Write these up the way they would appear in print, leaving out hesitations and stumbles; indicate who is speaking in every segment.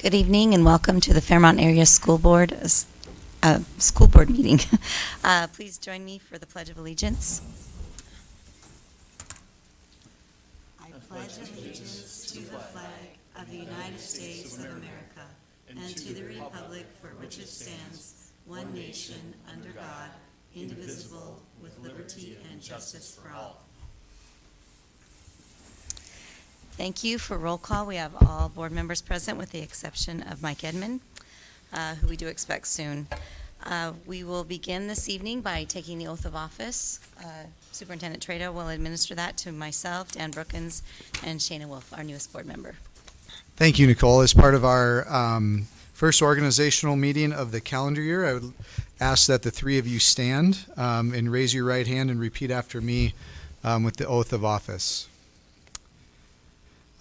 Speaker 1: Good evening and welcome to the Fairmont Area School Board meeting. Please join me for the Pledge of Allegiance. I pledge allegiance to the flag of the United States of America and to the republic for which it stands, one nation, under God, indivisible, with liberty and justice for all. Thank you. For roll call, we have all board members present with the exception of Mike Edmond, who we do expect soon. We will begin this evening by taking the oath of office. Superintendent Trado will administer that to myself, Dan Brookins, and Shana Wolf, our newest board member.
Speaker 2: Thank you, Nicole. As part of our first organizational meeting of the calendar year, I would ask that the three of you stand and raise your right hand and repeat after me with the oath of office.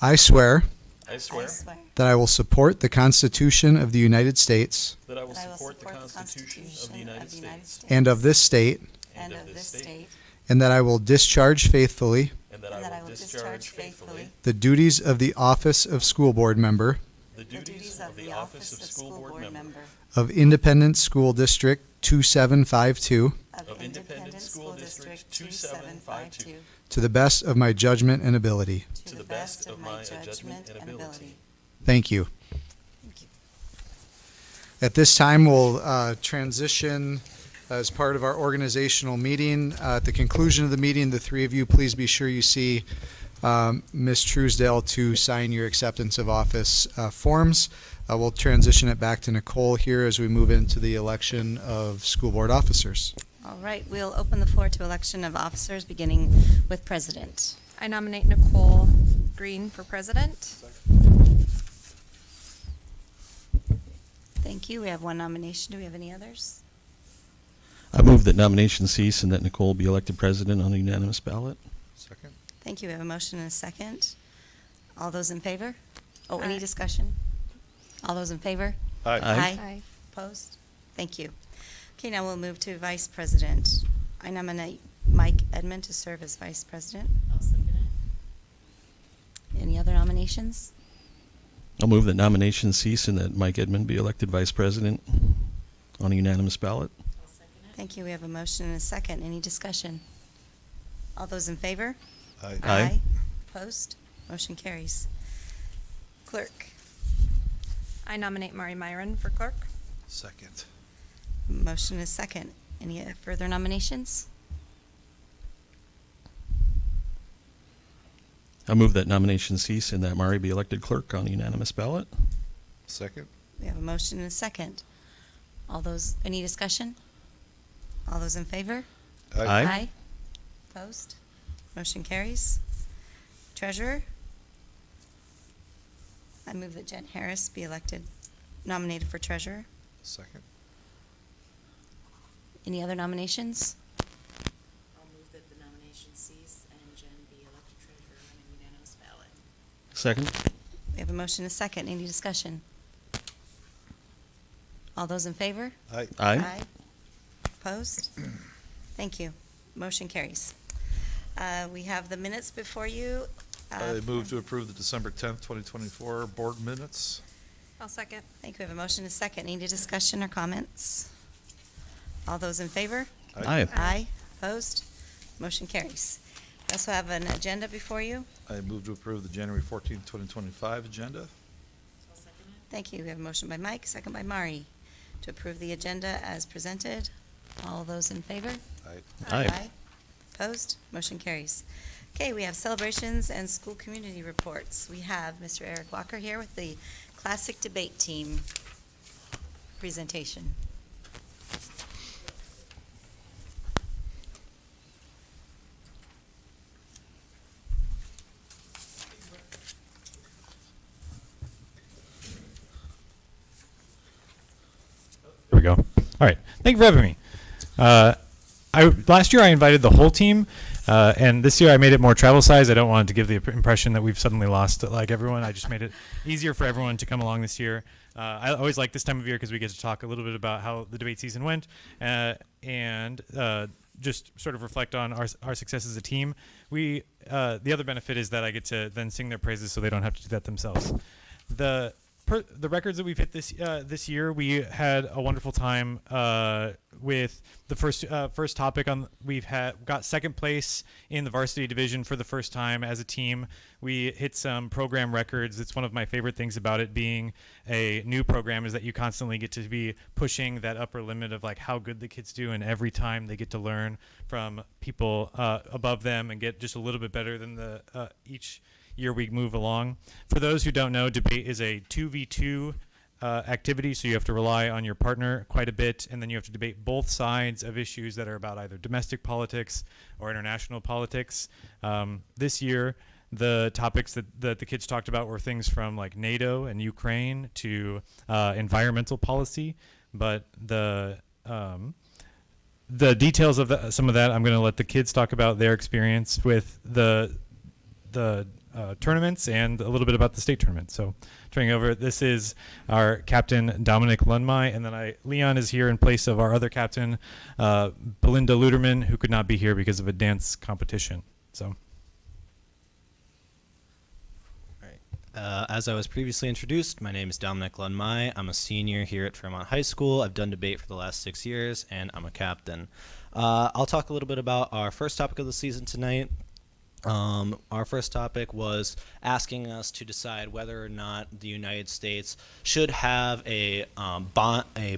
Speaker 2: I swear
Speaker 1: I swear
Speaker 2: that I will support the Constitution of the United States
Speaker 3: That I will support the Constitution of the United States
Speaker 2: and of this state,
Speaker 1: and of this state,
Speaker 2: and that I will discharge faithfully
Speaker 3: and that I will discharge faithfully
Speaker 2: the duties of the office of school board member
Speaker 3: the duties of the office of school board member
Speaker 2: of Independent School District 2752
Speaker 3: of Independent School District 2752
Speaker 2: to the best of my judgment and ability.
Speaker 3: to the best of my judgment and ability.
Speaker 2: Thank you.
Speaker 1: Thank you.
Speaker 2: At this time, we'll transition as part of our organizational meeting. At the conclusion of the meeting, the three of you, please be sure you see Ms. Truesdale to sign your acceptance of office forms. We'll transition it back to Nicole here as we move into the election of school board officers.
Speaker 1: All right, we'll open the floor to election of officers, beginning with president.
Speaker 4: I nominate Nicole Green for president.
Speaker 1: Thank you. We have one nomination. Do we have any others?
Speaker 3: I move that nominations cease and that Nicole be elected president on a unanimous ballot.
Speaker 2: Second.
Speaker 1: Thank you. We have a motion and a second. All those in favor? Oh, any
Speaker 4: Aye.
Speaker 1: discussion? All those in favor?
Speaker 3: Aye.
Speaker 4: Aye.
Speaker 1: Opposed? Thank you. Okay, now we'll move to vice president. I nominate Mike Edmond to serve as vice president.
Speaker 5: I'll second it.
Speaker 1: Any other nominations?
Speaker 3: I'll move that nominations cease and that Mike Edmond be elected vice president on a unanimous ballot.
Speaker 5: I'll second it.
Speaker 1: Thank you. We have a motion and a second. Any discussion? All those in favor?
Speaker 2: Aye.
Speaker 3: Aye.
Speaker 1: Opposed? Motion carries. Clerk.
Speaker 4: I nominate Mari Myron for clerk.
Speaker 2: Second.
Speaker 1: Motion is second. Any further nominations?
Speaker 3: I move that nominations cease and that Mari be elected clerk on a unanimous ballot.
Speaker 2: Second.
Speaker 1: We have a motion and a second. All those, any discussion? All those in favor?
Speaker 3: Aye.
Speaker 1: Opposed? Motion carries. Treasurer? I move that Jen Harris be nominated for treasurer.
Speaker 2: Second.
Speaker 1: Any other nominations?
Speaker 5: I'll move that the nomination cease and Jen be elected treasurer on a unanimous ballot.
Speaker 3: Second.
Speaker 1: We have a motion and a second. Any discussion? All those in favor?
Speaker 3: Aye.
Speaker 1: Opposed? Thank you. Motion carries. We have the minutes before you.
Speaker 6: I move to approve the December 10th, 2024 board minutes.
Speaker 4: I'll second.
Speaker 1: Thank you. We have a motion and a second. Any discussion or comments? All those in favor?
Speaker 3: Aye.
Speaker 1: Aye. Opposed? Motion carries. We also have an agenda before you.
Speaker 6: I move to approve the January 14th, 2025 agenda.
Speaker 5: I'll second it.
Speaker 1: Thank you. We have a motion by Mike, second by Mari, to approve the agenda as presented. All those in favor?
Speaker 3: Aye.
Speaker 1: Opposed? Motion carries. Okay, we have celebrations and school community reports. We have Mr. Eric Walker here with the Classic Debate Team presentation.
Speaker 7: There we go. All right. Thank you for having me. Last year I invited the whole team, and this year I made it more travel size. I don't want to give the impression that we've suddenly lost like everyone. I just made it easier for everyone to come along this year. I always like this time of year because we get to talk a little bit about how the debate season went and just sort of reflect on our success as a team. The other benefit is that I get to then sing their praises so they don't have to do that themselves. the records that we've hit this year, we had a wonderful time with the first topic on. Got second place in the varsity division for the first time as a team. We hit some program records. It's one of my favorite things about it being a new program is that you constantly get to be pushing that upper limit of like how good the kids do, and every time they get to learn from people above them and get just a little bit better than the each year we move along. For those who don't know, debate is a 2v2 activity, so you have to rely on your partner quite a bit, and then you have to debate both sides of issues that are about either domestic politics or international politics. This year, the topics that the kids talked about were things from like NATO and Ukraine to environmental policy, but the details of some of that, I'm going to let the kids talk about their experience with the tournaments and a little bit about the state tournament. So turning over, this is our captain, Dominic Lundmai, and then Leon is here in place of our other captain, Belinda Luderman, who could not be here because of a dance competition. So.
Speaker 8: As I was previously introduced, my name is Dominic Lundmai. I'm a senior here at Fairmont High School. I've done debate for the last 6 years, and I'm a captain. I'll talk a little bit about our first topic of the season tonight. Our first topic was asking us to decide whether or not the United States should have a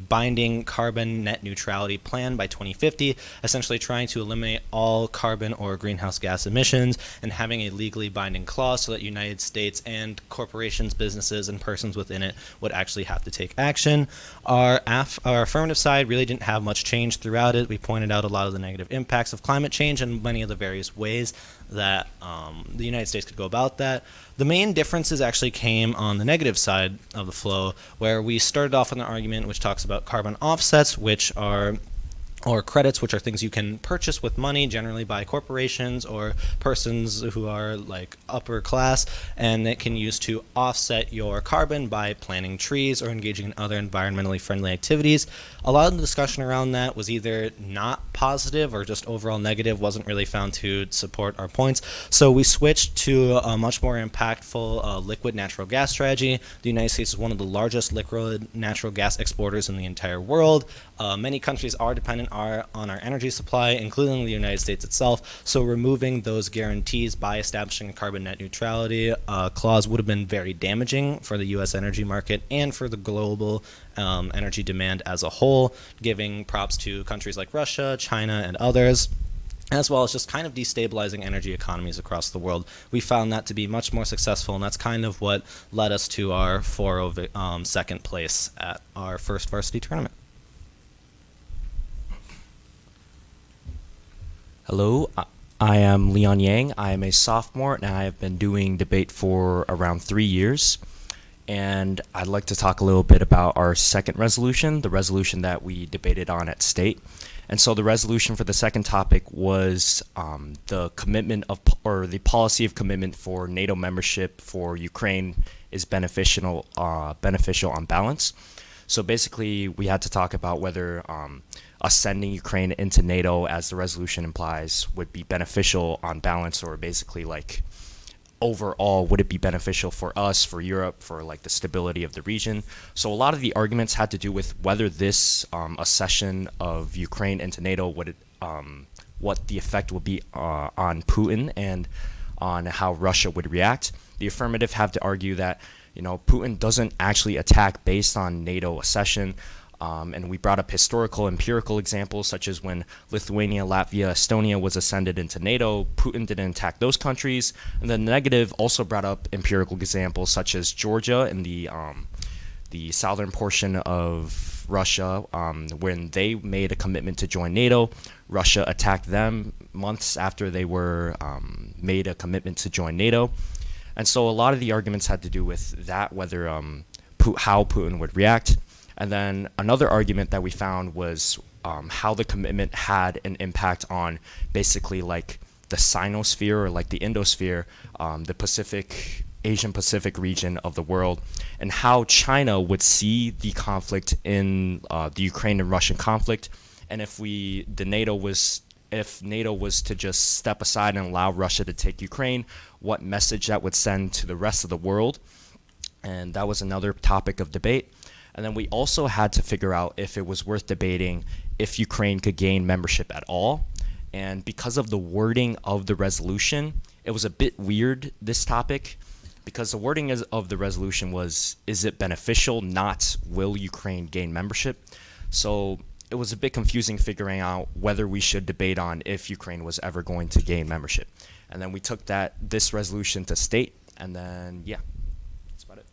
Speaker 8: binding carbon net neutrality plan by 2050, essentially trying to eliminate all carbon or greenhouse gas emissions and having a legally binding clause so that United States and corporations, businesses, and persons within it would actually have to take action. Our affirmative side really didn't have much change throughout it. We pointed out a lot of the negative impacts of climate change and many of the various ways that the United States could go about that. The main differences actually came on the negative side of the flow, where we started off with an argument which talks about carbon offsets, or credits, which are things you can purchase with money, generally by corporations or persons who are like upper class, and it can use to offset your carbon by planting trees or engaging in other environmentally friendly activities. A lot of the discussion around that was either not positive or just overall negative, wasn't really found to support our points. So we switched to a much more impactful liquid natural gas strategy. The United States is one of the largest liquid natural gas exporters in the entire world. Many countries are dependent on our energy supply, including the United States itself. So removing those guarantees by establishing a carbon net neutrality clause would have been very damaging for the U.S. energy market and for the global energy demand as a whole, giving props to countries like Russia, China, and others, as well as just kind of destabilizing energy economies across the world. We found that to be much more successful, and that's kind of what led us to our 4-0 second place at our first varsity tournament.
Speaker 9: Hello, I am Leon Yang. I am a sophomore, and I have been doing debate for around 3 years. And I'd like to talk a little bit about our second resolution, the resolution that we debated on at state. And so the resolution for the second topic was the commitment of, or the policy of commitment for NATO membership for Ukraine is beneficial on balance. So basically, we had to talk about whether us sending Ukraine into NATO, as the resolution implies, would be beneficial on balance, or basically like overall, would it be beneficial for us, for Europe, for like the stability of the region? So a lot of the arguments had to do with whether this accession of Ukraine into NATO would what the effect would be on Putin and on how Russia would react. The affirmative have to argue that, you know, Putin doesn't actually attack based on NATO accession. And we brought up historical, empirical examples, such as when Lithuania, Latvia, Estonia was ascended into NATO, Putin didn't attack those countries. And the negative also brought up empirical examples, such as Georgia and the southern portion of Russia. When they made a commitment to join NATO, Russia attacked them months after they were made a commitment to join NATO. And so a lot of the arguments had to do with that, whether how Putin would react. And then another argument that we found was how the commitment had an impact on basically like the Sinosphere, or like the Indosphere, the Asian Pacific region of the world, and how China would see the conflict in the Ukraine and Russian conflict. And if NATO was to just step aside and allow Russia to take Ukraine, what message that would send to the rest of the world. and that was another topic of debate. And then we also had to figure out if it was worth debating if Ukraine could gain membership at all. And because of the wording of the resolution, it was a bit weird, this topic, because the wording of the resolution was, is it beneficial, not will Ukraine gain membership? So it was a bit confusing figuring out whether we should debate on if Ukraine was ever going to gain membership. And then we took this resolution to state, and then, yeah, that's about it.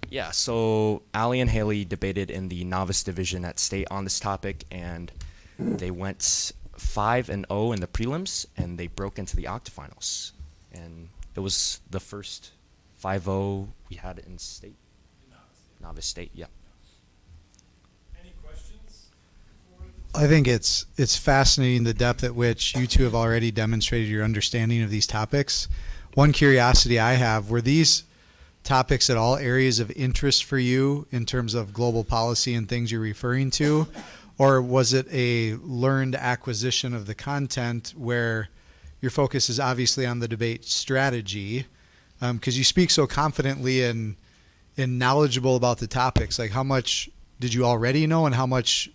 Speaker 9: Yeah, so Ali and Haley debated in the novice division at state on this topic, and they went 5-0 in the prelims, and they broke into the octafinals. And it was the first 5-0 we had in state. Novice state, yeah.
Speaker 7: Any questions?
Speaker 2: I think it's fascinating the depth at which you two have already demonstrated your understanding of these topics. One curiosity I have, were these topics at all areas of interest for you in terms of global policy and things you're referring to? Or was it a learned acquisition of the content where your focus is obviously on the debate strategy? Because you speak so confidently and knowledgeable about the topics. Like, how much did you already know, and how much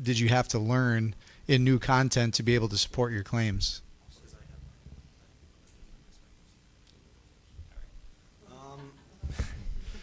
Speaker 2: did you have to learn in new content to be able to support your claims?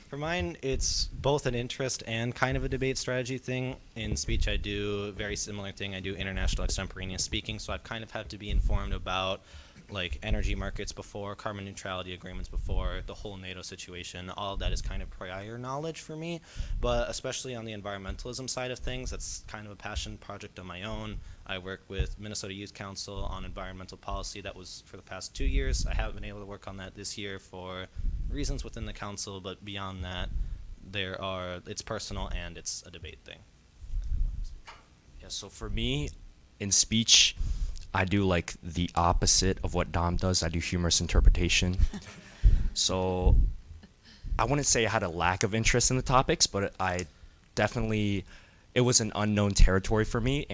Speaker 8: For mine, it's both an interest and kind of a debate strategy thing. In speech, I do a very similar thing. I do international extemporaneous speaking, so I've kind of had to be informed about like energy markets before, carbon neutrality agreements before, the whole NATO situation. All of that is kind of prior knowledge for me, but especially on the environmentalism side of things, that's kind of a passion project of my own. I work with Minnesota Youth Council on environmental policy. That was for the past 2 years. I haven't been able to work on that this year for reasons within the council, but beyond that, it's personal and it's a debate thing.
Speaker 9: Yeah, so for me, in speech, I do like the opposite of what Dom does. I do humorous interpretation. So I wouldn't say I had a lack of interest in the topics, but it was an unknown territory for me.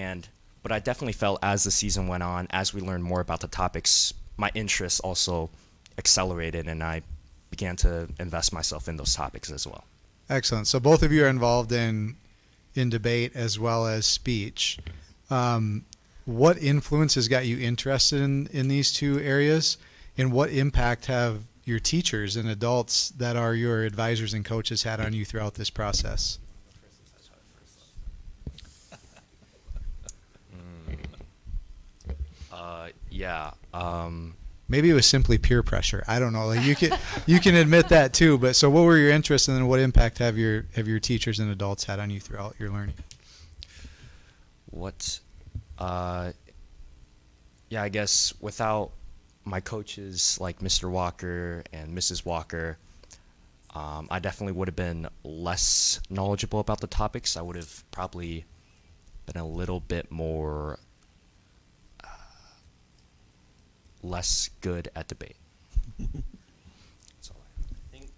Speaker 9: But I definitely felt as the season went on, as we learned more about the topics, my interest also accelerated, and I began to invest myself in those topics as well.
Speaker 2: Excellent. So both of you are involved in debate as well as speech. What influence has got you interested in these two areas, and what impact have your teachers and adults that are your advisors and coaches had on you throughout this process?
Speaker 9: Yeah.
Speaker 2: Maybe it was simply peer pressure. I don't know. Like, you can admit that too. But so, what were your interests, and then what impact have your teachers and adults had on you throughout your learning?
Speaker 9: Yeah, I guess without my coaches like Mr. Walker and Mrs. Walker, I definitely would have been less knowledgeable about the topics. I would have probably been a little bit more less good at debate. That's all
Speaker 8: I think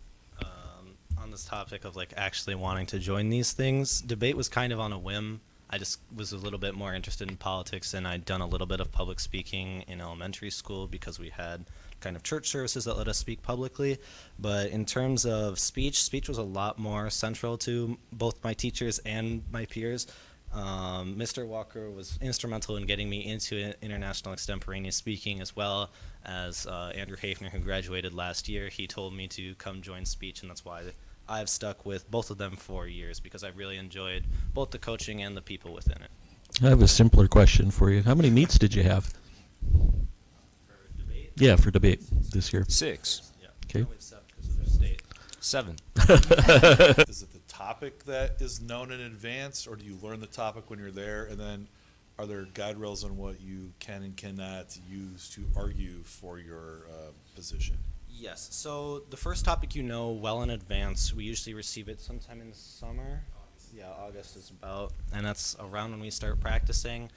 Speaker 8: on this topic of like actually wanting to join these things, debate was kind of on a whim. I just was a little bit more interested in politics, and I'd done a little bit of public speaking in elementary school because we had kind of church services that let us speak publicly. But in terms of speech was a lot more central to both my teachers and my peers. Mr. Walker was instrumental in getting me into international extemporaneous speaking, as well as Andrew Hafner, who graduated last year. He told me to come join speech, and that's why I've stuck with both of them for years, because I really enjoyed both the coaching and the people within it.
Speaker 3: I have a simpler question for you. How many meets did you have?
Speaker 8: For debate?
Speaker 3: Yeah, for debate this year.
Speaker 9: 6.
Speaker 8: Yeah.
Speaker 3: Okay.
Speaker 8: Only 7 because of their state.
Speaker 9: 7.
Speaker 6: Is it the topic that is known in advance, or do you learn the topic when you're there? And then are there guide rails on what you can and cannot use to argue for your position?
Speaker 8: Yes. So the first topic you know well in advance. We usually receive it sometime in the summer. Yeah, August is about, and that's around when we start practicing.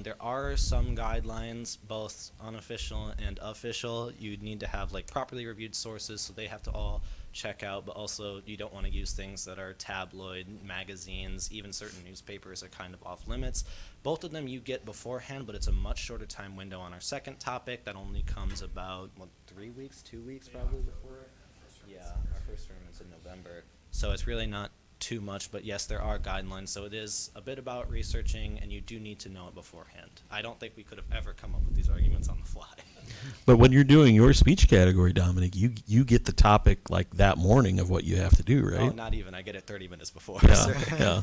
Speaker 8: There are some guidelines, both unofficial and official. You need to have like properly reviewed sources, so they have to all check out, but also you don't want to use things that are tabloid magazines. Even certain newspapers are kind of off limits. Both of them you get beforehand, but it's a much shorter time window on our second topic. That only comes about, 3 weeks, 2 weeks probably before? Yeah, our first tournament's in November. So it's really not too much, but yes, there are guidelines. So it is a bit about researching, and you do need to know it beforehand. I don't think we could have ever come up with these arguments on the fly.
Speaker 3: But when you're doing your speech category, Dominic, you get the topic like that morning of what you have to do,
Speaker 8: Oh,
Speaker 3: right?
Speaker 8: not even. I get it 30 minutes before.
Speaker 3: Yeah,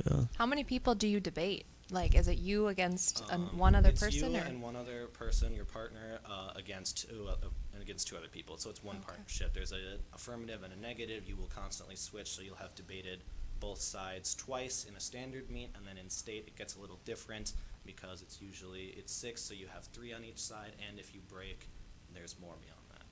Speaker 3: yeah.
Speaker 4: How many people do you debate? Like, is it you against one other
Speaker 8: it's
Speaker 4: person?
Speaker 8: you
Speaker 4: or?
Speaker 8: and one other person, your partner, against two other people. So it's one partnership. There's an affirmative and a negative. You will constantly switch, so you'll have debated both sides twice in a standard meet, and then in state it gets a little different because it's 6, so you have 3 on each side, and if you break, there's more beyond that.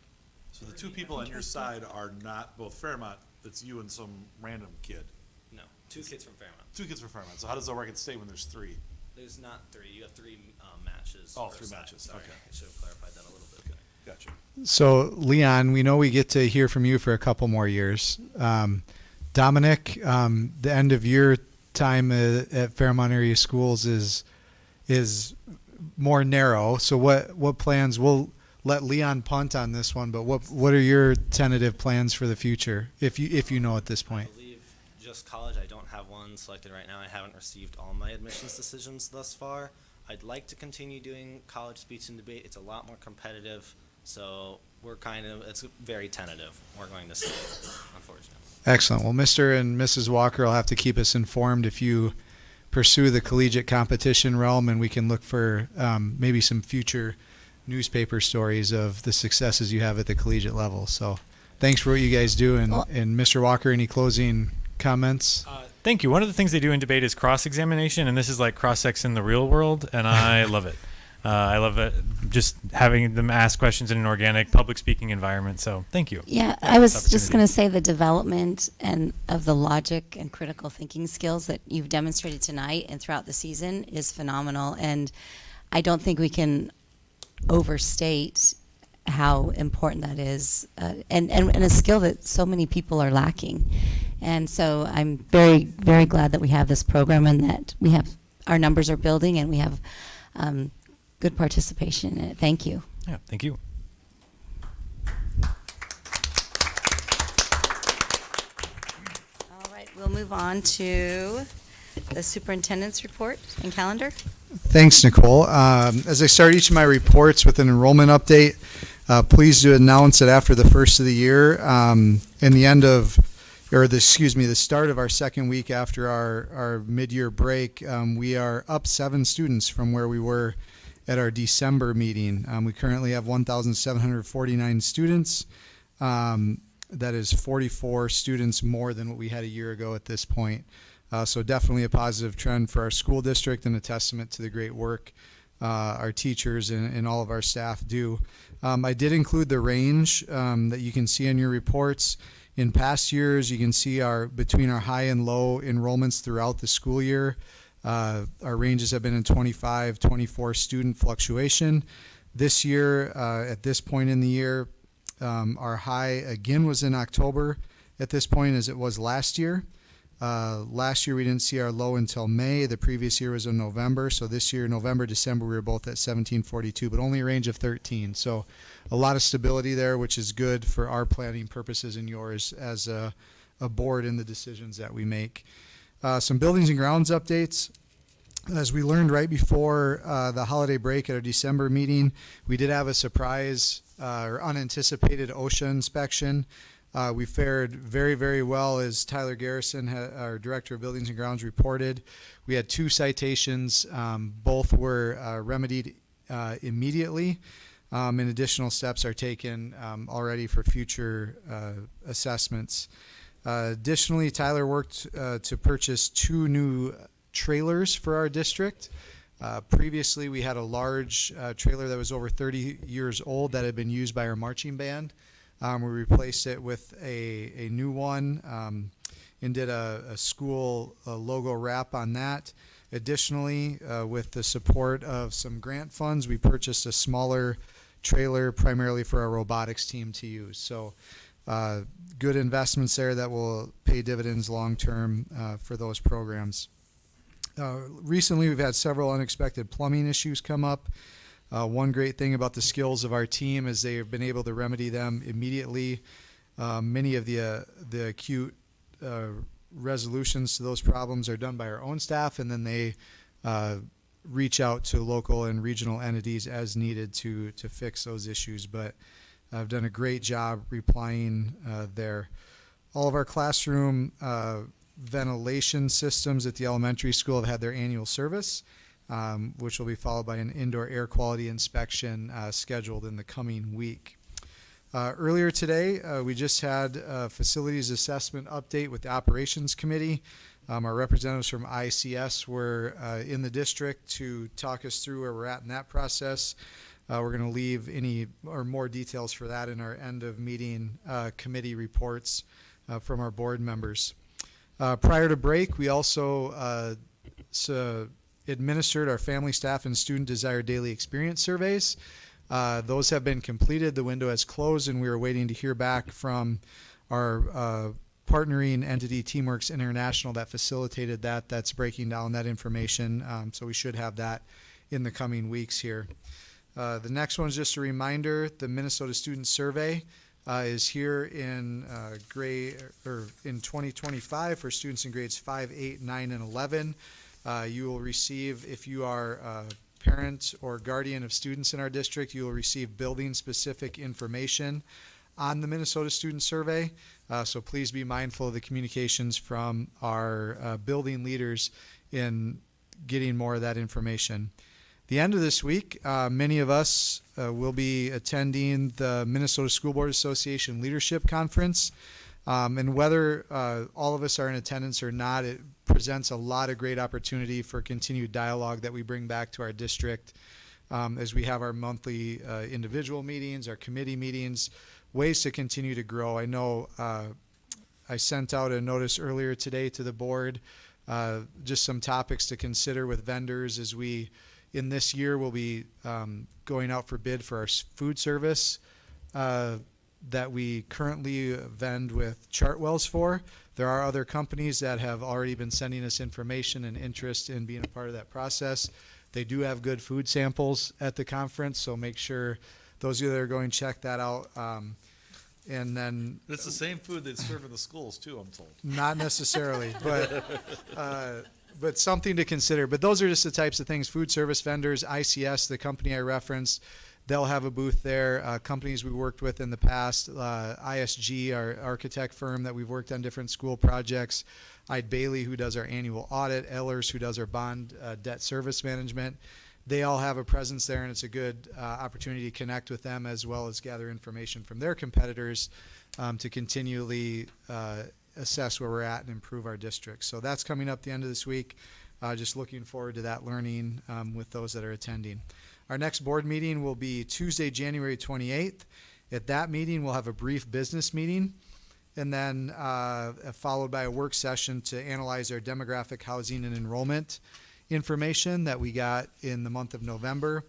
Speaker 6: So the two people on your side are not both Fairmont, it's you and some random kid.
Speaker 8: No, 2 kids from Fairmont.
Speaker 6: 2 kids from Fairmont. So how does that work at state when there's 3?
Speaker 8: There's not 3. You have 3 matches.
Speaker 6: Oh,
Speaker 8: per
Speaker 6: 3
Speaker 8: side.
Speaker 6: matches.
Speaker 8: Sorry,
Speaker 6: Okay.
Speaker 8: I should have clarified that a little bit.
Speaker 6: Gotcha.
Speaker 2: So, Leon, we know we get to hear from you for a couple more years. Dominic, the end of your time at Fairmont Area Schools is more narrow. So, what plans? We'll let Leon punt on this one, but what are your tentative plans for the future, if you know at this point?
Speaker 8: I believe just college. I don't have one selected right now. I haven't received all my admissions decisions thus far. I'd like to continue doing college speech and debate. It's a lot more competitive, so it's very tentative. We're going to see, unfortunately.
Speaker 2: Excellent. Well, Mr. and Mrs. Walker will have to keep us informed if you pursue the collegiate competition realm, and we can look for maybe some future newspaper stories of the successes you have at the collegiate level. So thanks for what you guys do. And Mr. Walker, any closing comments?
Speaker 7: Thank you. One of the things they do in debate is cross-examination, and this is like cross-ex in the real world, and I love it. I love it, just having them ask questions in an organic public speaking environment. So thank you.
Speaker 1: Yeah, I was just
Speaker 7: opportunity.
Speaker 1: going to say the development and of the logic and critical thinking skills that you've demonstrated tonight and throughout the season is phenomenal. And I don't think we can overstate how important that is, and a skill that so many people are lacking. And so I'm very, very glad that we have this program and that our numbers are building and we have good participation in it. Thank you.
Speaker 7: Yeah, thank you.
Speaker 1: All right, we'll move on to the superintendent's report and calendar.
Speaker 2: Thanks, Nicole. As I start each of my reports with an enrollment update, pleased to announce that after the first of the year, the start of our second week after our mid-year break, we are up 7 students from where we were at our December meeting. We currently have 1,749 students. That is 44 students more than what we had a year ago at this point. So definitely a positive trend for our school district and a testament to the great work our teachers and all of our staff do. I did include the range that you can see in your reports. In past years, you can see between our high and low enrollments throughout the school year. Our ranges have been in 25, 24 student fluctuation. This year, at this point in the year, our high again was in October at this point as it was last year. Last year we didn't see our low until May. The previous year was in November. So this year, November, December, we were both at 1742, but only a range of 13. So a lot of stability there, which is good for our planning purposes and yours as a board in the decisions that we make. Some buildings and grounds updates. As we learned right before the holiday break at our December meeting, we did have a surprise or unanticipated OSHA inspection. We fared very, very well, as Tyler Garrison, our Director of Buildings and Grounds, reported. We had 2 citations. Both were remedied immediately, and additional steps are taken already for future assessments. Additionally, Tyler worked to purchase 2 new trailers for our district. Previously, we had a large trailer that was over 30 years old that had been used by our marching band. We replaced it with a new one and did a school logo wrap on that. Additionally, with the support of some grant funds, we purchased a smaller trailer primarily for our robotics team to use. So good investments there that will pay dividends long-term for those programs. Recently, we've had several unexpected plumbing issues come up. One great thing about the skills of our team is they have been able to remedy them immediately. Many of the acute resolutions to those problems are done by our own staff, and then they reach out to local and regional entities as needed to fix those issues. But I've done a great job replying there. All of our classroom ventilation systems at the elementary school have had their annual service, which will be followed by an indoor air quality inspection scheduled in the coming week. Earlier today, we just had a facilities assessment update with the operations committee. Our representatives from ICS were in the district to talk us through where we're at in that process. We're going to leave any or more details for that in our end of meeting committee reports from our board members. Prior to break, we also administered our family, staff, and student desired daily experience surveys. Those have been completed. The window has closed, and we are waiting to hear back from our partnering entity, Teamworks International, that facilitated that. That's breaking down that information. So we should have that in the coming weeks here. The next one is just a reminder: the Minnesota Student Survey is here in in 2025 for students in grades 5, 8, 9, and 11. You will receive, if you are a parent or guardian of students in our district, you will receive building-specific information on the Minnesota Student Survey. So please be mindful of the communications from our building leaders in getting more of that information. The end of this week, many of us will be attending the Minnesota School Board Association Leadership Conference. And whether all of us are in attendance or not, it presents a lot of great opportunity for continued dialogue that we bring back to our district as we have our monthly individual meetings, our committee meetings, ways to continue to grow. I know I sent out a notice earlier today to the board, just some topics to consider with vendors as we, in this year, will be going out for bid for our food service that we currently vend with Chartwells for. There are other companies that have already been sending us information and interest in being a part of that process. They do have good food samples at the conference, so make sure those of you that are going, check that out. And then
Speaker 6: It's the same food they serve in the schools too, I'm told.
Speaker 2: not necessarily, but something to consider. But those are just the types of things. Food service vendors, ICS, the company I referenced, they'll have a booth there. Companies we worked with in the past, ISG, our architect firm that we've worked on different school projects, Eide Bailey, who does our annual audit, Ehlers, who does our bond debt service management. They all have a presence there, and it's a good opportunity to connect with them as well as gather information from their competitors to continually assess where we're at and improve our district. So that's coming up the end of this week. Just looking forward to that learning with those that are attending. Our next board meeting will be Tuesday, January 28th. At that meeting, we'll have a brief business meeting, and then followed by a work session to analyze our demographic, housing, and enrollment information that we got in the month of November.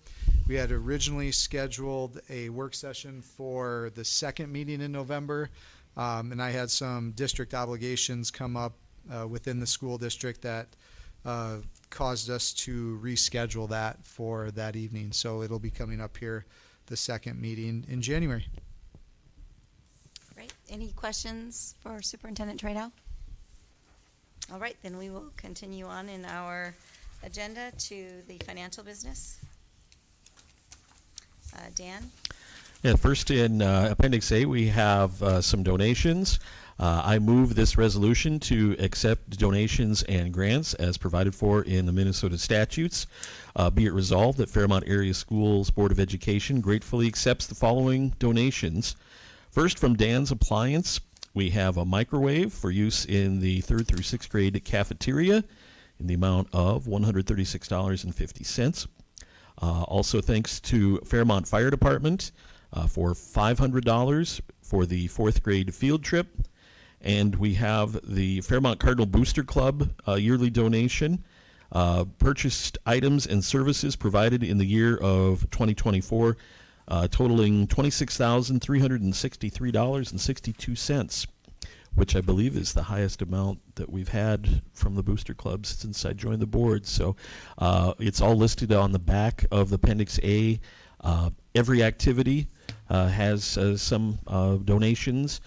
Speaker 2: We had originally scheduled a work session for the second meeting in November, and I had some district obligations come up within the school district that caused us to reschedule that for that evening. So it'll be coming up here the second meeting in January.
Speaker 1: Great. Any questions for Superintendent Tradow? All right, then we will continue on in our agenda to the financial business. Dan?
Speaker 3: Yeah, first in Appendix A, we have some donations. I move this resolution to accept donations and grants as provided for in the Minnesota statutes. Be it resolved that Fairmont Area Schools Board of Education gratefully accepts the following donations. First, from Dan's Appliance, we have a microwave for use in the 3rd through 6th grade cafeteria in the amount of $136.50. Also, thanks to Fairmont Fire Department for $500 for the 4th grade field trip. And we have the Fairmont Cardinal Booster Club yearly donation. Purchased items and services provided in the year of 2024 totaling $26,363.62, which I believe is the highest amount that we've had from the Booster Club since I joined the board. So it's all listed on the back of the Appendix A. Every activity has some donations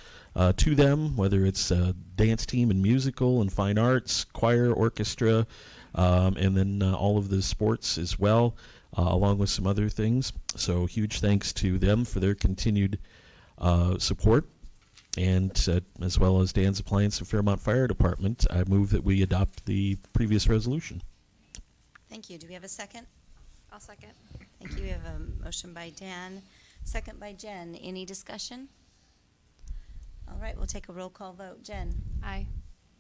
Speaker 3: to them, whether it's dance team and musical and fine arts, choir, orchestra, and then all of the sports as well, along with some other things. So huge thanks to them for their continued support. And as well as Dan's Appliance and Fairmont Fire Department, I move that we adopt the previous resolution.
Speaker 1: Thank you. Do we have a second?
Speaker 4: I'll second.
Speaker 1: Thank you. We have a motion by Dan, second by Jen. Any discussion? All right, we'll take a roll call vote. Jen?
Speaker 4: Aye.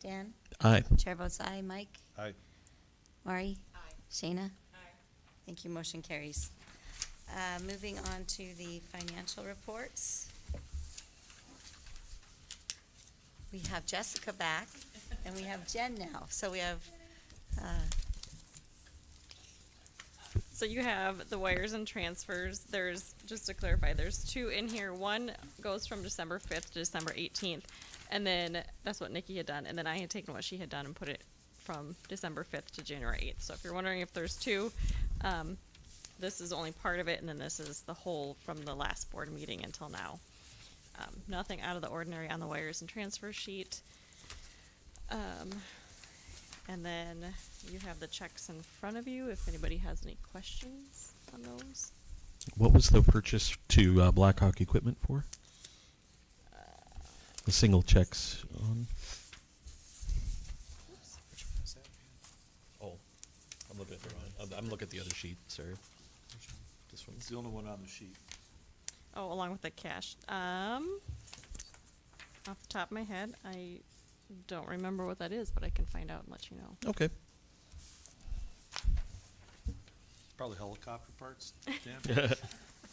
Speaker 1: Dan?
Speaker 3: Aye.
Speaker 1: Chair votes aye. Mike?
Speaker 6: Aye.
Speaker 1: Mari? Aye. Shayna? Aye. Thank you. Motion carries. Moving on to the financial reports. We have Jessica back, and we have Jen now. So we have,
Speaker 10: So you have the wires and transfers. There's, just to clarify, there's two in here. One goes from December 5th to December 18th, and then that's what Nikki had done. And then I had taken what she had done and put it from December 5th to January 8th. So if you're wondering if there's two, this is only part of it, and then this is the whole from the last board meeting until now. Nothing out of the ordinary on the wires and transfer sheet. And then you have the checks in front of you if anybody has any questions on those.
Speaker 3: What was the purchase to Blackhawk Equipment for? The single checks on. Oh, I'm looking at the wrong. I'm looking at the other sheet. Sorry. This one.
Speaker 6: It's the only one on the sheet.
Speaker 10: Oh, along with the cash. Off the top of my head, I don't remember what that is, but I can find out and let you know.
Speaker 3: Okay.
Speaker 6: Probably helicopter parts, Dan?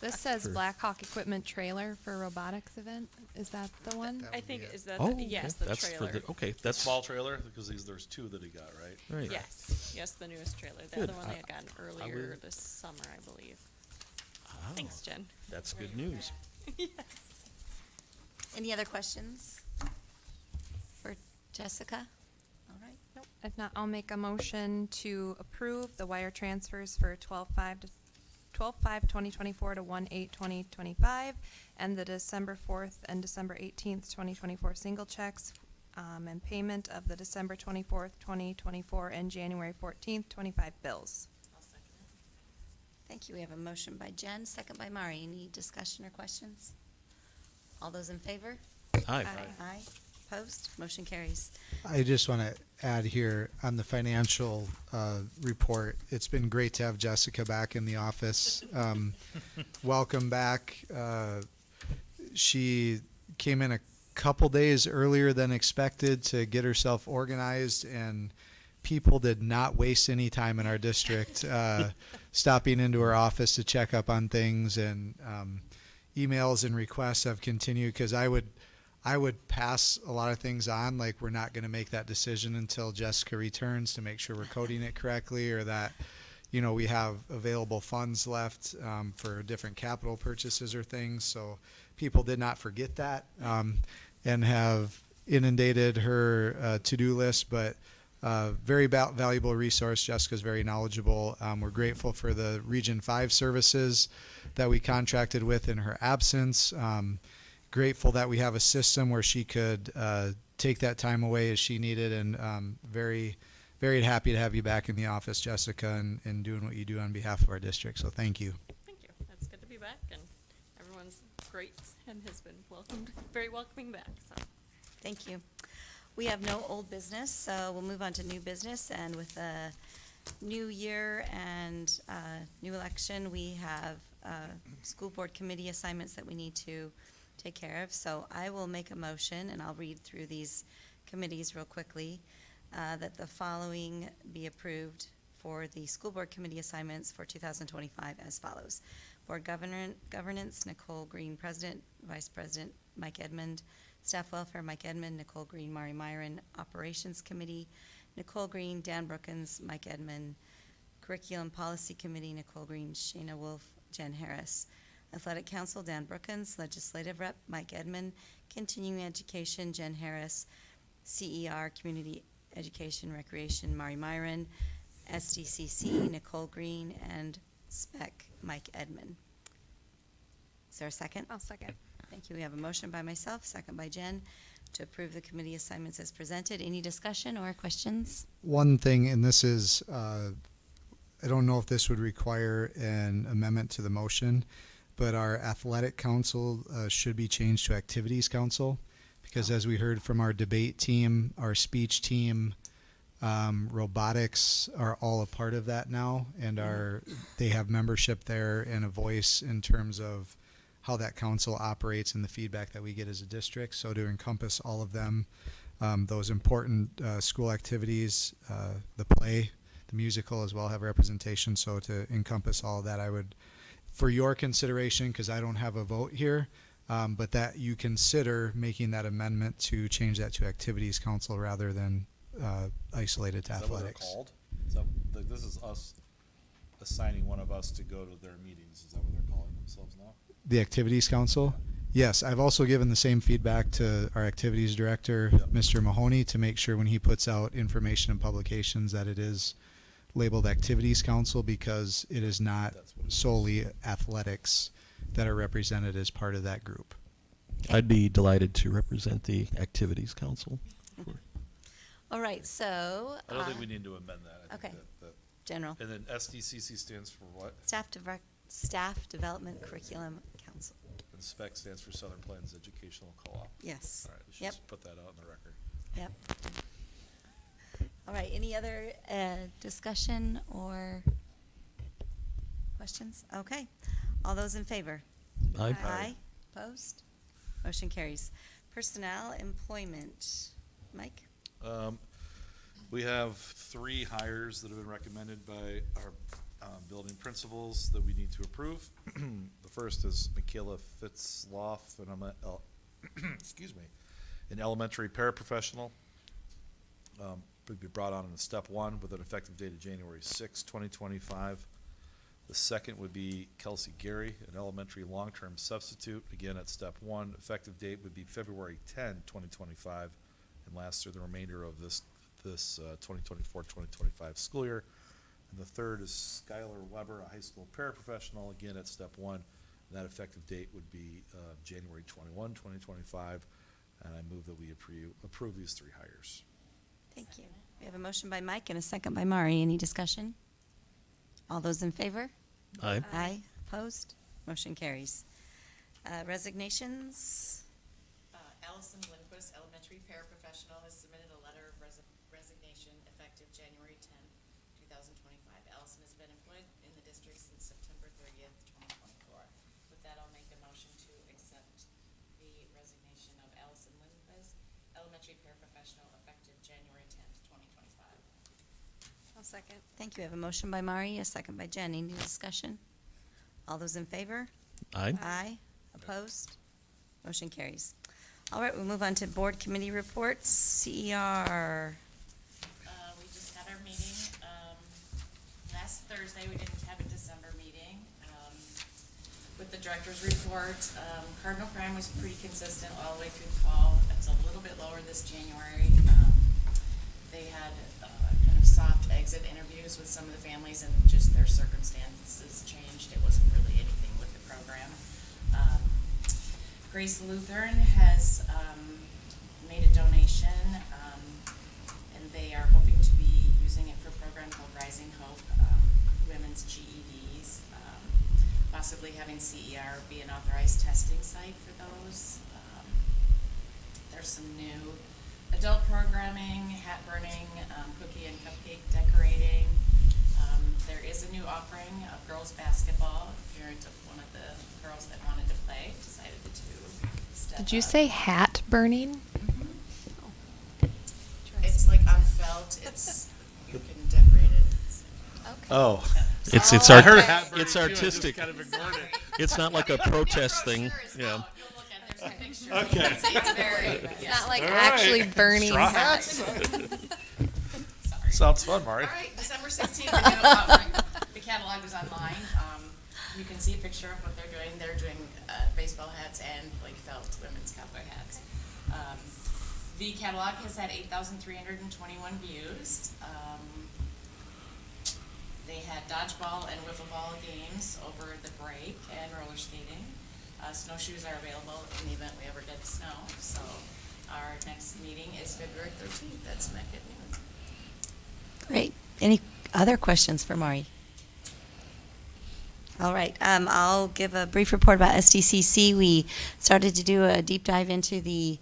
Speaker 4: This says
Speaker 3: For-
Speaker 4: Black Hawk Equipment Trailer for robotics event. Is that the one?
Speaker 10: I think, is that,
Speaker 3: Oh,
Speaker 10: the, yes,
Speaker 3: okay.
Speaker 10: the
Speaker 3: That's
Speaker 10: trailer.
Speaker 3: For the, okay,
Speaker 6: That
Speaker 3: that's
Speaker 6: small trailer, because there's two that he got, right?
Speaker 3: Right.
Speaker 10: Yes, the newest trailer. The
Speaker 3: Good.
Speaker 10: other one they had gotten earlier
Speaker 3: will-
Speaker 10: this summer, I believe.
Speaker 3: Oh,
Speaker 10: Thanks, Jen.
Speaker 3: That's good news.
Speaker 1: any other questions for Jessica? All right.
Speaker 4: Nope. If not, I'll make a motion to approve the wire transfers for 12/5/2024 to 1/8/2025, and the December 4th and December 18th, 2024 single checks, and payment of the December 24th, 2024 and January 14th, 25 bills.
Speaker 1: Thank you. We have a motion by Jen, second by Mari. Any discussion or questions? All those in favor?
Speaker 3: Aye.
Speaker 1: Aye. Opposed? Motion carries.
Speaker 2: I just want to add here on the financial report, it's been great to have Jessica back in the office. Welcome back. She came in a couple days earlier than expected to get herself organized, and people did not waste any time in our district stopping into her office to check up on things, and emails and requests have continued, because I would pass a lot of things on, like we're not going to make that decision until Jessica returns to make sure we're coding it correctly, or that, you know, we have available funds left for different capital purchases or things. So people did not forget that and have inundated her to-do list, but very valuable resource. Jessica's very knowledgeable. We're grateful for the Region 5 services that we contracted with in her absence. Grateful that we have a system where she could take that time away as she needed, and very, very happy to have you back in the office, Jessica, and doing what you do on behalf of our district. So thank you.
Speaker 10: Thank you. It's good to be back, and everyone's great and has been welcomed, very welcoming back. So.
Speaker 1: Thank you. We have no old business, so we'll move on to new business. And with the new year and new election, we have school board committee assignments that we need to take care of. So I will make a motion, and I'll read through these committees real quickly, that the following be approved for the school board committee assignments for 2025 as follows. Board Governance, Nicole Green, President. Vice President, Mike Edmund. Staff Welfare, Mike Edmund, Nicole Green, Mari Myron. Operations Committee, Nicole Green, Dan Brookins, Mike Edmund. Curriculum Policy Committee, Nicole Green, Shayna Wolf, Jen Harris. Athletic Council, Dan Brookins. Legislative Rep, Mike Edmond. Continuing Education, Jen Harris. CER, Community Education Recreation, Mari Myron. SDCC, Nicole Green. And Spec, Mike Edmond. Is there a second?
Speaker 4: I'll second.
Speaker 1: Thank you. We have a motion by myself, second by Jen, to approve the committee assignments as presented. Any discussion or questions?
Speaker 2: One thing, and this is, I don't know if this would require an amendment to the motion, but our athletic council should be changed to activities council, because as we heard from our debate team, our speech team, robotics are all a part of that now, and they have membership there and a voice in terms of how that council operates and the feedback that we get as a district. So to encompass all of them, those important school activities, the play, the musical as well have representation. So to encompass all of that, I would, for your consideration, because I don't have a vote here, but that you consider making that amendment to change that to activities council rather than isolated to
Speaker 6: Is that what they're
Speaker 2: athletics.
Speaker 6: called? So, this is us assigning one of us to go to their meetings. Is that what they're calling themselves now?
Speaker 2: The activities council? Yes, I've also given the same feedback to our activities director,
Speaker 6: Yep.
Speaker 2: Mr. Mahoney, to make sure when he puts out information and publications that it is labeled activities council, because it is not
Speaker 6: That's what it is.
Speaker 2: solely athletics that are represented as part of that group.
Speaker 3: I'd be delighted to represent the Activities Council.
Speaker 1: All right, so.
Speaker 6: I don't think we need to amend that. I think
Speaker 1: okay.
Speaker 6: that-
Speaker 1: General,
Speaker 6: And then SDCC stands for what?
Speaker 1: Staff Development Curriculum Council.
Speaker 6: And SPEC stands for Southern Plains Educational Co-op.
Speaker 1: Yes.
Speaker 6: All right, we should
Speaker 1: Yep.
Speaker 6: just put that out on the record.
Speaker 1: Yep. All right, any other discussion or questions? Okay. All those in favor?
Speaker 3: Aye.
Speaker 1: Aye. Opposed? Motion carries. Personnel, employment. Mike?
Speaker 6: We have 3 hires that have been recommended by our building principals that we need to approve. The first is Michaela Fitzloff, and excuse me, an elementary paraprofessional. Would be brought on in step 1 with an effective date of January 6, 2025. The second would be Kelsey Gary, an elementary long-term substitute, again at step 1. Effective date would be February 10, 2025, and lasts through the remainder of this 2024-2025 school year. And the third is Skylar Weber, a high school paraprofessional, again at step 1. And that effective date would be January 21, 2025. And I move that we approve these 3 hires.
Speaker 1: Thank you. We have a motion by Mike and a second by Mari. Any discussion? All those in favor?
Speaker 3: Aye.
Speaker 1: Aye. Opposed? Motion carries. Resignations.
Speaker 5: Allison Lindquist, elementary paraprofessional, has submitted a letter of resignation effective January 10, 2025. Allison has been employed in the district since September 30th, 2024. With that, I'll make a motion to accept the resignation of Allison Lindquist, elementary paraprofessional, effective January 10th, 2025.
Speaker 4: I'll second.
Speaker 1: Thank you. We have a motion by Mari, a second by Jen. Any discussion? All those in favor?
Speaker 3: Aye.
Speaker 1: Aye. Opposed? Motion carries. All right, we'll move on to board committee reports. CER.
Speaker 5: We just had our meeting, last Thursday. We didn't have a December meeting. With the director's report, Cardinal crime was pretty consistent all the way through the fall. It's a little bit lower this January. They had, kind of soft exit interviews with some of the families, and just their circumstances changed. It wasn't really anything with the program. Grace Lutheran has made a donation, and they are hoping to be using it for a program called Rising Hope, women's GEDs, possibly having CER be an authorized testing site for those. There's some new adult programming, hat burning, cookie and cupcake decorating. There is a new offering of girls basketball. A parent of one of the girls that wanted to play decided to step
Speaker 4: Did you
Speaker 5: up.
Speaker 4: say hat burning?
Speaker 5: It's like on felt. It's you can decorate it.
Speaker 4: Okay.
Speaker 3: Oh,
Speaker 5: So-
Speaker 3: it's
Speaker 6: I heard hat burning
Speaker 3: it's
Speaker 6: too, I just
Speaker 3: artistic.
Speaker 6: kind of ignored it.
Speaker 3: It's not like a protest thing.
Speaker 5: Brochure is
Speaker 3: Yeah.
Speaker 5: out. You'll look at it. There's a picture.
Speaker 6: Okay.
Speaker 5: It's very.
Speaker 4: It's
Speaker 5: yes.
Speaker 4: not like
Speaker 6: All
Speaker 4: actually
Speaker 6: right.
Speaker 4: burning
Speaker 6: Straw
Speaker 4: hats.
Speaker 5: Sorry.
Speaker 6: Sounds fun, Mari.
Speaker 5: All right, December 16th, the catalog was online. you can see a picture of what they're doing. They're doing baseball hats and like felt women's cowboy hats. The catalog has had 8,321 views. They had dodgeball and wiffle ball games over the break and roller skating. Snowshoes are available in the event we ever get snow. So our next meeting is February 13th. That's SMEC at noon.
Speaker 1: Great. Any other questions for Mari? All right. I'll give a brief report about SDCC. We started to do a deep dive into the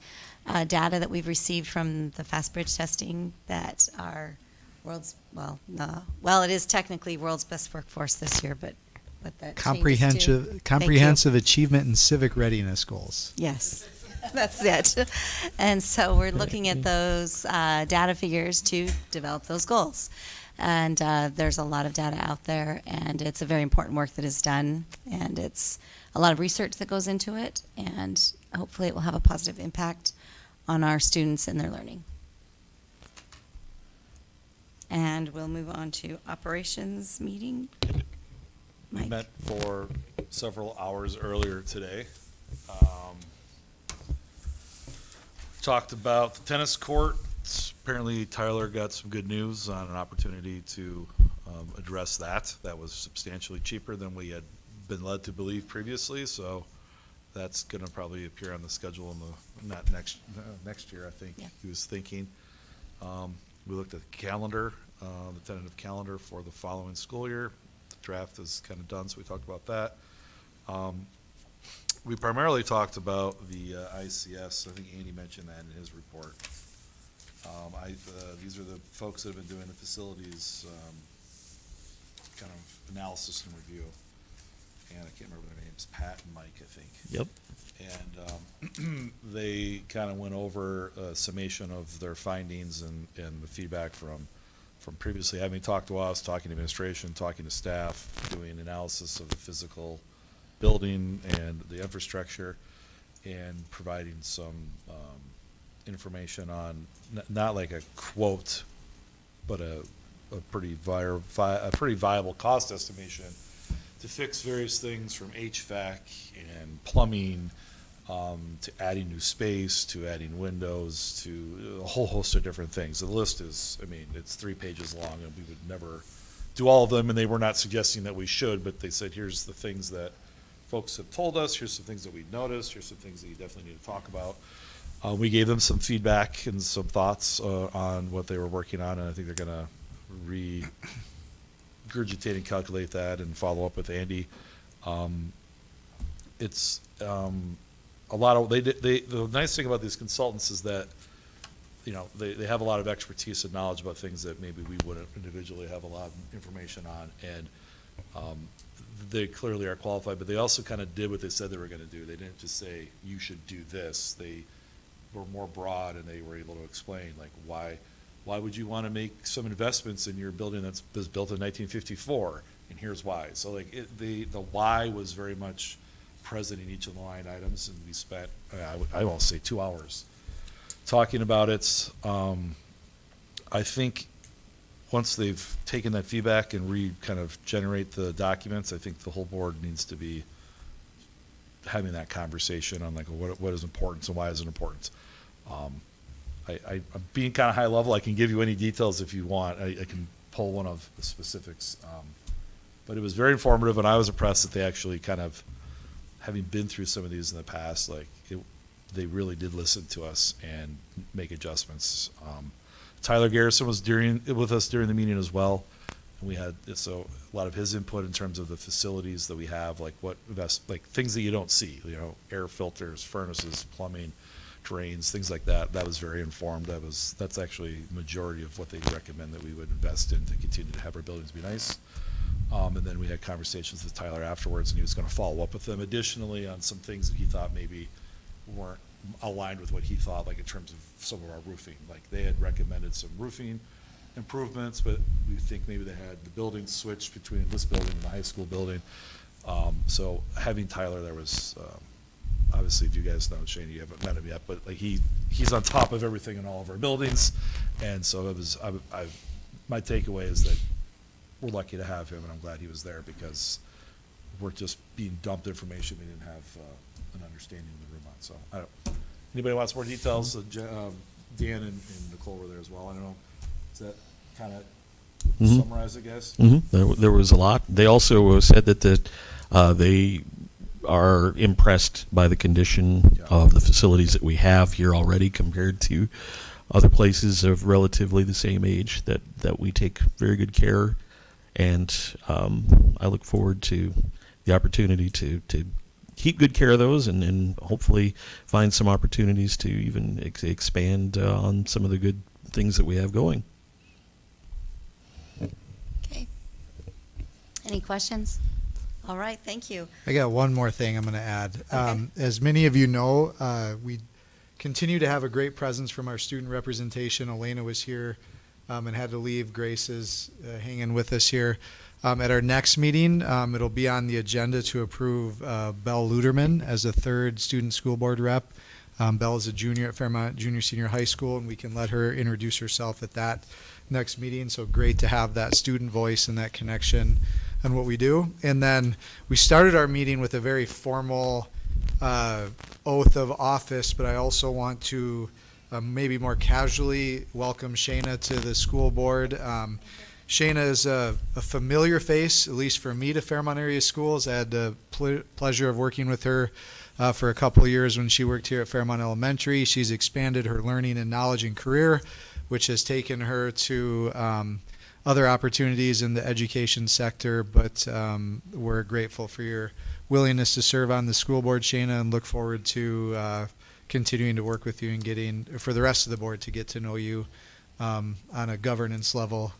Speaker 1: data that we've received from the Fast Bridge testing that our world's, it is technically world's best workforce this year, but what that changes to- Thank you.
Speaker 2: Comprehensive achievement and civic readiness goals.
Speaker 1: Yes, that's it. And so we're looking at those data figures to develop those goals. And there's a lot of data out there, and it's a very important work that is done, and it's a lot of research that goes into it, and hopefully it will have a positive impact on our students and their learning. And we'll move on to operations meeting.
Speaker 6: We
Speaker 1: Mike?
Speaker 6: met for several hours earlier today. Talked about the tennis courts. Apparently Tyler got some good news on an opportunity to address that. That was substantially cheaper than we had been led to believe previously, so that's gonna probably appear on the schedule in the, not next year, I think
Speaker 1: Yeah.
Speaker 6: he was thinking. We looked at the calendar, the tentative calendar for the following school year. The draft is kind of done, so we talked about that. We primarily talked about the ICS. I think Andy mentioned that in his report. These are the folks that have been doing the facilities kind of analysis and review. And I can't remember their names, Pat and Mike, I think.
Speaker 3: Yep.
Speaker 6: And they kind of went over a summation of their findings and the feedback from previously having talked to us, talking to administration, talking to staff, doing analysis of the physical building and the infrastructure, and providing some information on, not like a quote, but a pretty viable cost estimation to fix various things from HVAC and plumbing, to adding new space, to adding windows, to a whole host of different things. The list is, I mean, it's 3 pages long, and we would never do all of them, and they were not suggesting that we should, but they said, here's the things that folks have told us, here's some things that we noticed, here's some things that you definitely need to talk about. We gave them some feedback and some thoughts on what they were working on, and I think they're gonna regurgitate and calculate that and follow up with Andy. It's a lot of, the nice thing about these consultants is that, you know, they have a lot of expertise and knowledge about things that maybe we wouldn't individually have a lot of information on, and they clearly are qualified, but they also kind of did what they said they were gonna do. They didn't just say, you should do this. They were more broad, and they were able to explain, like, why would you want to make some investments in your building that was built in 1954, and here's why. So, like, the why was very much present in each of the line items, and we spent, I won't say 2 hours talking about it. I think once they've taken that feedback and kind of generate the documents, I think the whole board needs to be having that conversation on, like, what is important and why is it important. I'm being kind of high level. I can give you any details if you want. I can pull one of the specifics. But it was very informative, and I was impressed that they actually kind of, having been through some of these in the past, like, they really did listen to us and make adjustments. Tyler Garrison was with us during the meeting as well, and we had a lot of his input in terms of the facilities that we have, like like things that you don't see, you know, air filters, furnaces, plumbing, drains, things like that. That was very informed. That's actually majority of what they recommend that we would invest in to continue to have our buildings be nice. And then we had conversations with Tyler afterwards, and he was going to follow up with them additionally on some things that he thought maybe weren't aligned with what he thought, like in terms of some of our roofing. Like, they had recommended some roofing improvements, but we think maybe they had the buildings switched between this building and the high school building. So having Tyler there was, obviously, if you guys know Shane, you haven't met him yet, but like he's on top of everything in all of our buildings, and so it was. My takeaway is that we're lucky to have him, and I'm glad he was there, because weren't just being dumped information they didn't have an understanding of the room on. So I don't. Anybody wants more details? Dan and Nicole were there as well. I don't know. Does that kind of summarize it, guys?
Speaker 3: There was a lot. They also said that they are impressed by the condition of the facilities that we have here already compared to other places of relatively the same age, that we take very good care. And I look forward to the opportunity to keep good care of those and hopefully find some opportunities to even expand on some of the good things that we have going.
Speaker 1: Okay. Any questions? All right, thank you.
Speaker 2: I got one more thing I'm going to add.
Speaker 1: Okay.
Speaker 2: As many of you know, we continue to have a great presence from our student representation. Elena was here and had to leave. Grace is hanging with us here. At our next meeting, it'll be on the agenda to approve Belle Luderman as a third student school board rep. Belle is a junior at Fairmont Junior Senior High School, and we can let her introduce herself at that next meeting. So great to have that student voice and that connection on what we do. And then we started our meeting with a very formal oath of office, but I also want to maybe more casually welcome Shayna to the school board. Shayna is a familiar face, at least for me, to Fairmont Area Schools. I had the pleasure of working with her for a couple of years when she worked here at Fairmont Elementary. She's expanded her learning and knowledge and career, which has taken her to other opportunities in the education sector, but we're grateful for your willingness to serve on the school board, Shayna, and look forward to continuing to work with you and getting, for the rest of the board, to get to know you on a governance level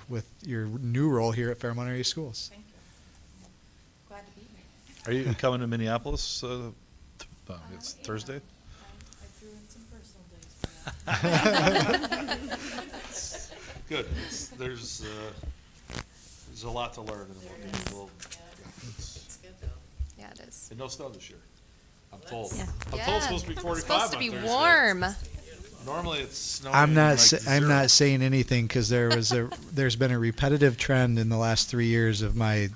Speaker 2: with your new role here at Fairmont Area Schools.
Speaker 5: Thank you. Glad to be here.
Speaker 6: Are you coming to Minneapolis? It's Thursday.
Speaker 5: I threw in some personal days for that.
Speaker 6: Good. There's a lot to learn, and
Speaker 5: It's good though.
Speaker 4: Yeah, it is.
Speaker 6: and no snow this year. I'm told.
Speaker 1: Yeah.
Speaker 6: I'm told it's supposed to be 45
Speaker 4: It's supposed to
Speaker 6: on
Speaker 4: be
Speaker 6: Thursday.
Speaker 4: warm.
Speaker 6: Normally it's snowing.
Speaker 2: I'm not.
Speaker 6: like
Speaker 2: I'm
Speaker 6: zero.
Speaker 2: not saying anything because there's been a repetitive trend in the last 3 years of my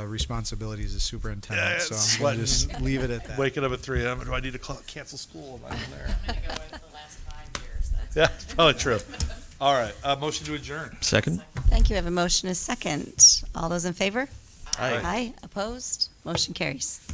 Speaker 2: responsibilities as superintendent.
Speaker 6: Yeah,
Speaker 2: so
Speaker 6: it's
Speaker 2: I'm going to
Speaker 6: sweating.
Speaker 2: just leave it at that.
Speaker 6: Waking up at 3 a.m. Do I need to cancel school? Am I in there?
Speaker 5: I'm gonna go with the last 5 years. That's
Speaker 6: Yeah, it's probably true. All right. Motion to adjourn.
Speaker 3: Second?
Speaker 1: Thank you. I have a motion, a second. All those in favor?
Speaker 6: Aye.
Speaker 1: Aye. Opposed? Motion carries.